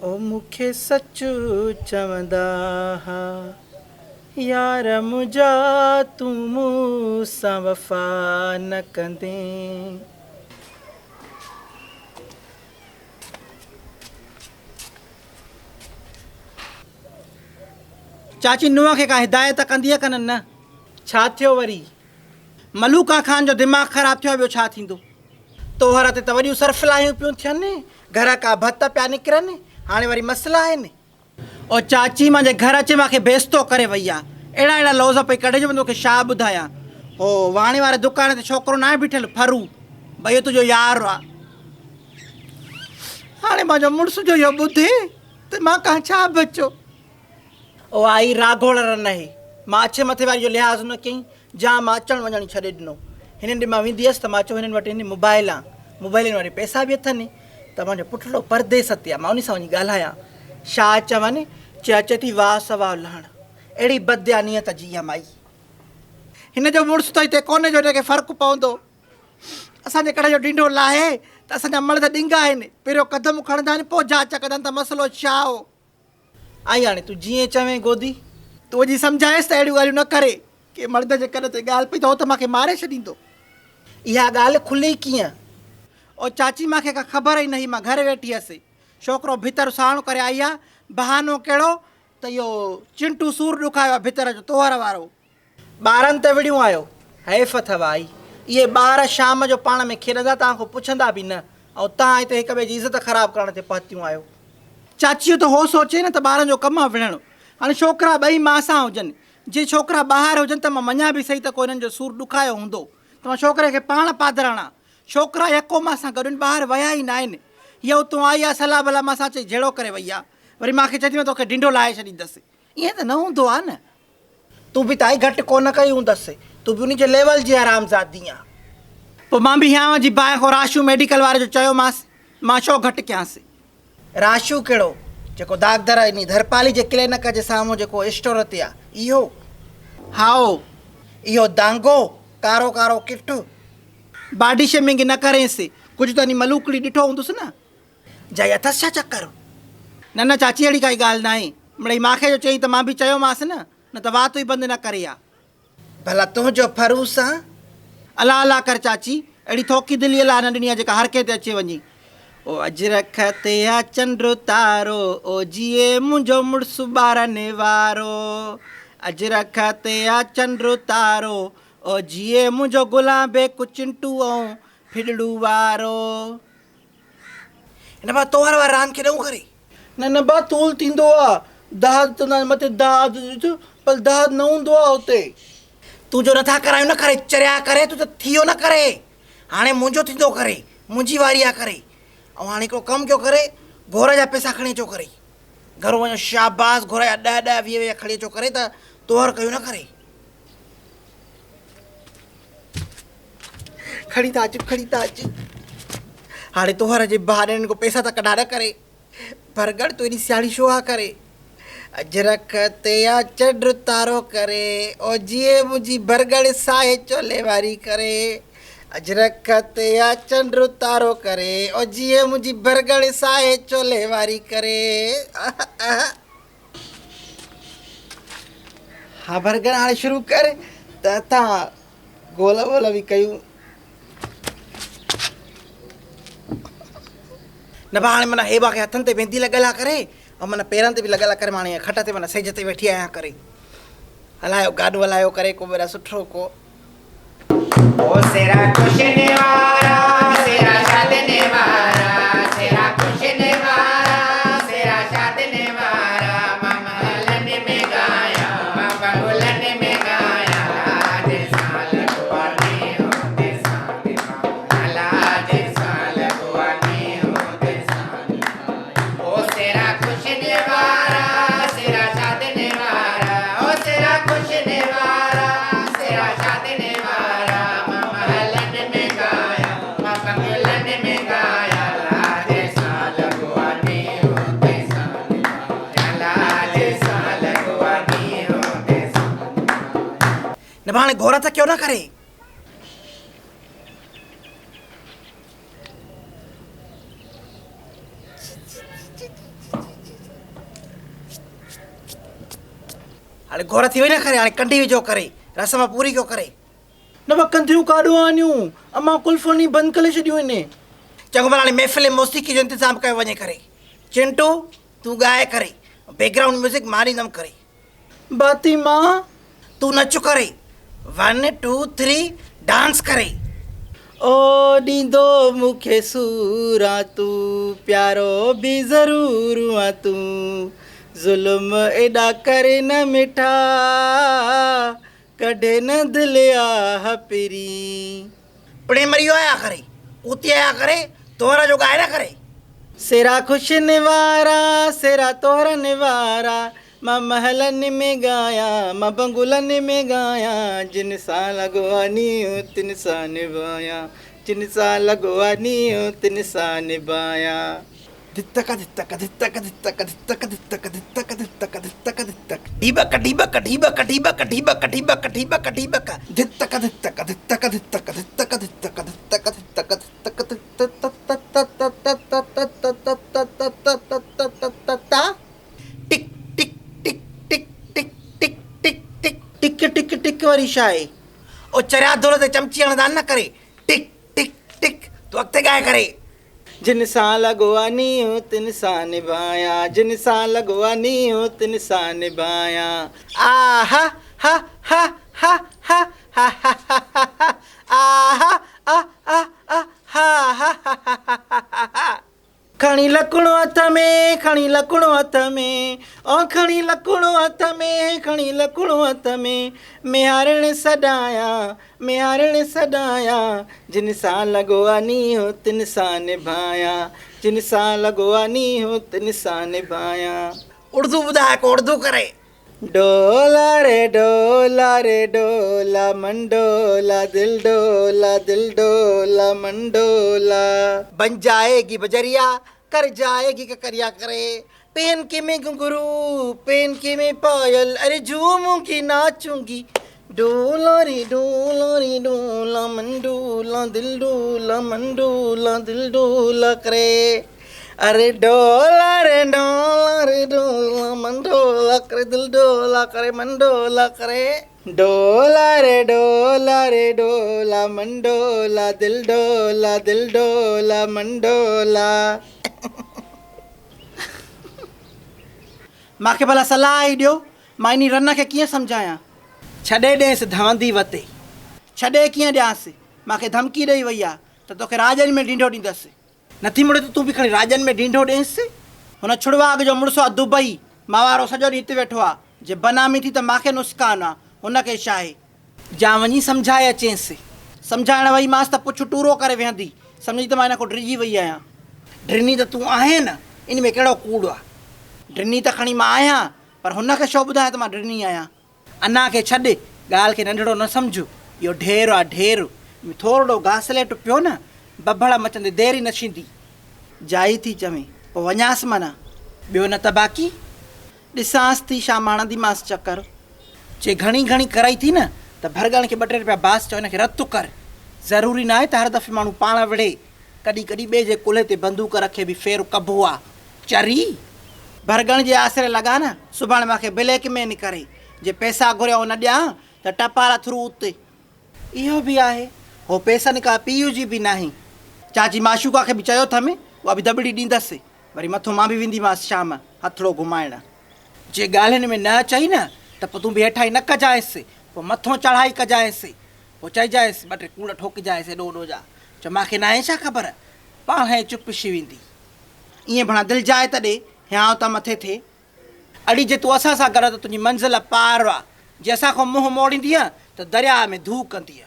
ओ मूंखे सचु चवंदा हा यार मुंहिंजा तूं मूंसां वफ़ा न कंदे। चाची नुंहं खे का हिदायत कंदी कन न? छा थियो वरी? मलूका खान जो दिमाग़ ख़राब थियो, ॿियो छा थींदो? तोहर ते त वॾियूं सरफलायूं पियूं थियनि, घर का भत पिया निकिरनि, हाणे वरी मसला आहिनि। ओ चाची मुंहिंजे घर अचे मूंखे बेइज़्तो करे वई आहे, अहिड़ा अहिड़ा लौज़ पई कढे जो तोखे छा ॿुधायां। हो वाणे वारे दुकान ते छोकिरो न आहे बीठल फरू, भई तुंहिंजो यार आहे। हाणे मुंहिंजो मुड़ुस जो इहो ॿुधे त मां खां छा बचो। ओ आई राघोड़ न आहे, मां अछे मथे वारी जो लिहाज़ न कयईं, जाम मां अचणु वञणु छॾे ॾिनो। हिननि ॾे मां वेंदी हुअसि त मां चयो हिननि वटि हिन मोबाइल आहे, मोबाइलनि वारे पैसा बि अथनि, त मुंहिंजो पुटड़ो परदेस ते आहे, मां उन सां वञी ॻाल्हायां। छा चवनि, अचे थी वाह सवा लहण, अहिड़ी बदयानियत जी आहे माई। हिन जो मुड़ुसु त हिते कोन्हे जो हिनखे फ़र्क़ु पवंदो। असांजे कड़ जो ॾींडो लाहे त असांजा मर्द ॾिंगा आहिनि, पहिरियों कदम खणंदा आहिनि, पोइ जांच कंदा आहिनि त मसइलो छा हो। आई हाणे तूं जीअं चवें गोदी, तूं अॼु सम्झाएसि त अहिड़ियूं ॻाल्हियूं न करे, की मर्द जे कन ते ॻाल्हि पई त हो त मूंखे मारे छॾींदो। इहा ॻाल्हि खुली कीअं? ओ चाची मूंखे का ख़बर ई न हुई, मां घरु वेठी हुअसि, छोकिरो भितर साण करे आई आहे, बहानो कहिड़ो त इहो चिंटू सूर ॾुखायो आहे भितर जो तोहर वारो। ॿारनि ते विड़ियूं आयो, हैफ़ अथव आई। इहे ॿार शाम जो पाण में खेॾंदा, तव्हांखां पुछंदा बि न, ऐं तव्हां हिते हिक ॿिए जी इज़त ख़राबु करण ते पहुतियूं आहियो। चाचीअ त हो सोचे न त ॿारनि जो कमु आहे विढ़णु। हाणे छोकिरा ॿई मां सां हुजनि, जे छोकिरा ॿाहिरि हुजनि त मां मञा बि सही त को हिननि जो सूरु ॾुखायो हूंदो, त मां छोकिरे खे पाण पादराणा। छोकिरा यको मां सां गॾु ॿाहिरि विया ई न आहिनि। हीअ उतां आई आहे सलाह भला मां सां चई जहिड़ो करे वई आहे, वरी मूंखे चए थी मां तोखे ढिंढो लाहे छॾींदसि। ईअं त न हूंदो आहे न। तूं बि त आई घटि कोन कई हूंदसि, तूं बि उन जे लेवल जी आरामज़ादी आहे। पोइ मां बि हीअं जी बाहि खां राशू मेडिकल वारे जो चयोमांसि, मां छो घटि कयांसि। राशू कहिड़ो, जेको दागदर इन धरपाली जे क्लिनिक जे साम्हूं जेको स्टोर ते आहे, इहो? हाओ, इहो दांगो कारो कारो किफ़्ट। बॉडी शेमिंग न करेसि, कुझु त नी मलूकड़ी ॾिठो हूंदुसि न, जाई अथसि छा चकर? न न चाची अहिड़ी काई ॻाल्हि न आहे, मिड़ई मूंखे जो चई त मां बि चयोमांसि न त वात ई बंदि न करे आहे। भला तुंहिंजो फरूस आहे? अला अला कर चाची, अहिड़ी थोकी दिली अला न ॾिनी आहे जेका हर कंहिं ते अचे वञी। ओ अजरख ते आहे चंड तारो, ओ जीए मुंहिंजो मुड़ुसु ॿारनि वारो। अजरख ते आहे चंड तारो, ओ जीए मुंहिंजो गुलाबे कुचिंटू ऐं फिॾड़ू वारो। हिन बा तोहर वारे रांदि खे ॾऊं करे? न न बा तूल थींदो आहे, दाद त मथे दाद पर दाद न हूंदो आहे हुते। तूं जो नथा करायूं न करे, चरिया करे, तूं त थियो न करे। हाणे मुंहिंजो थींदो करे, मुंहिंजी वारी आहे करे। ऐं हाणे हिकिड़ो कमु कयो करे, घोर जा पैसा खणी अचो करे, घरु वञो शाबास, घोर जा 10 10 20 खणी अचो करे, त तोहर कयो न करे। खणी था अचु, खणी था अचु। हाणे तोहर जे बहाने को पैसा त कढा न करे, बरगड़ तूं एॾी सियाणी छो आहे करे। अजरख ते आहे चंड तारो करे, ओ जीए मुंहिंजी बरगड़ साए चोले वारी करे। अजरख ते आहे चंड तारो करे, ओ जीए मुंहिंजी बरगड़ साए चोले वारी करे। हा बरगड़ हाणे शुरू कर त असां गोल वोल बि कयूं। न भाउ हाणे माना हे बाक़ी हथनि ते वेंदी लॻल आहे करे, ऐं माना पेरनि ते बि लॻल आहे करे, मां हाणे खट ते माना सेज ते वेठी आहियां करे। हलायो गाॾो हलायो करे, को बेरा सुठो को। ओ सेरा खुशने वारा, सेरा शादने वारा, सेरा खुशने वारा, सेरा शादने वारा, मामा हलने में गाया, बाबा बोलने में गाया, जे साल गुआनी हो ते साल माला, जे साल गुआनी हो ते साल। ओ सेरा खुशने वारा, सेरा शादने वारा, ओ सेरा खुशने वारा, सेरा शादने वारा, मामा हलने में गाया, बाबा बोलने में गाया, जे साल गुआनी हो ते साल माला, जे साल गुआनी हो ते साल। न भाणे घोरा त क्यों ना करे। हाणे घोर थी वई न करे, हाणे कंढी विझो करे, रस्म पूरी कयो करे। न बि कंधियूं काॾो आनियूं, अमां कुल्फनी बंदि करे छॾियूं आहिनि। चङो भला हाणे महफ़िल मौसीक़ी जो इंतज़ाम कयो वञे करे। चिंटू तूं ॻाए करे, बैकग्राउंड म्यूज़िक मां ॾींदमि करे। बाती मां तूं नच करे, 1 2 3 डांस करे। ओ ॾींदो मूंखे सूरा तूं, प्यारो बि ज़रूरु आहे तूं, ज़ुल्म एॾा करे न मिठा, कढे न दिलि आह पिरी। पुणे मरी वियो आया करे, उती आया करे, तोहरा जो ॻाए न करे। सेरा ख़ुशियुनि वारा, सेरा तोहरनि वारा, मां महलनि में ॻायां, मां बंगुलनि में ॻायां, जिन सां लॻो आहे नीयो तिन सां निभायां, जिन सां लॻो आहे नीयो तिन सां निभायां। धितक धितक धितक धितक धितक धितक धितक धितक धितक धितक ढीबक ढीबक ढीबक ढीबक ढीबक ढीबक ढीबक ढीबक धितक धितक धितक धितक धितक धितक धितक धितक धितक टिक टिक टिक टिक टिक टिक टिक टिक टिक टिक टिक वारी छा आहे? ओ चरिया दोर ते चमची हणंदा न करे, टिक टिक टिक तूं अॻिते ॻाए करे। जिन सां लॻो आहे नीयो तिन सां निभायां, जिन सां लॻो आहे नीयो तिन सां निभायां। आ हा हा हा हा हा हा हा आ हा आ आ आ हा हा हा। खणी लकुणो हथ में, खणी लकुणो हथ में, ओ खणी लकुणो हथ में, खणी लकुणो हथ में, मेहारण सॾायां, मेहारण सॾायां, जिन सां लॻो आहे नीयो तिन सां निभायां, जिन सां लॻो आहे नीयो तिन सां निभायां। उर्दू ॿुधाए को उर्दू करे। डोला रे डोला रे डोला मंडोला, दिल डोला दिल डोला मंडोला। बन जाएगी बजरिया, कर जाएगी ककरिया करे, पेन के में घुंघरू, पेन के में पायल, अरे झूमूंगी नाचूंगी। डोला रे डोला मंडोला, दिल डोला मंडोला, दिल डोला करे। अरे डोला रे डोला मंडोला करे, दिल डोला करे मंडोला करे। डोला रे डोला मंडोला, दिल डोला मंडोला। मूंखे भला सलाह ई ॾियो, मां इन रन खे कीअं सम्झायां? छॾे ॾेसि धवंदी वते, छॾे कीअं ॾियांसि? मूंखे धमकी ॾेई वई आहे त तोखे राजनि में ढींढो ॾींदसि। नथी मुड़े त तूं बि खणी राजनि में ढींढो ॾेसि। हुन छुड़वाग जो मुड़ुसु आहे दुबई, मां वारो सॼो ॾींहुं हिते वेठो आहे, जे बनामी थी त मूंखे नुस्कान आहे, हुनखे छा आहे? जा वञी सम्झाए अचेसि। सम्झाइण वई मांसि त पुछ टूरो करे वेहंदी, सम्झी त मां हिन खां डिॼी वई आहियां। ड्रिनी त तूं आहे न, इन में कहिड़ो कूड़ आहे? ड्रिनी त खणी मां आहियां, पर हुनखे छो ॿुधायां त मां ड्रिनी आहियां? अना खे छॾ, ॻाल्हि खे नंढड़ो न सम्झो, इहो ढेर आहे ढेर। थोरो घासलेट पियो न, बभड़ मचंदे देरि ई न थींदी। जाई थी चवे पोइ वञासि माना, ॿियो न त बाक़ी ॾिसांसि थी शाम हणंदीमांसि चकर। जे घणी घणी कराई थी न त भरगण खे 2 टे रुपया बास चओ हिनखे रतु कर। ज़रूरी न आहे त हर दफ़े माण्हू पाण विढ़े, कॾहिं कॾहिं ॿिए जे कुल्हे ते बंदूक रखे बि फेर कबो आहे। चरी भरगण जे आसिरे लॻा न, सुभाणे मूंखे ब्लैकमेल करे, जे पैसा घुरिया न ॾियां त टपाला थ्रू उते। इहो बि आहे, हो पैसनि खां पीउ जी बि नाही। चाची माशूका खे बि चयो अथमि, उहा बि दॿड़ी ॾींदसि। वरी मथो मां बि वेंदीमांसि शाम हथड़ो घुमाइण। जे ॻाल्हियुनि में न चई न त पोइ तूं बि हेठां ई न कजांइसि, पोइ मथो चढ़ाई कजांइसि, पोइ चइजांइसि 2 टे कूड़ ठोकिजांइसि एॾो ओॾो जा। चओ मूंखे न आहे छा ख़बर, पाण हे चुपिशी वेंदी। ईअं भणा दिलि जाए त ॾे, हियां त मथे थिए। अड़ी जे तूं असां सां गॾु त तुंहिंजी मंज़िल पार आहे, जे असां खां मुंहुं मोड़ींदीअ त दरिया में धू कंदीअ।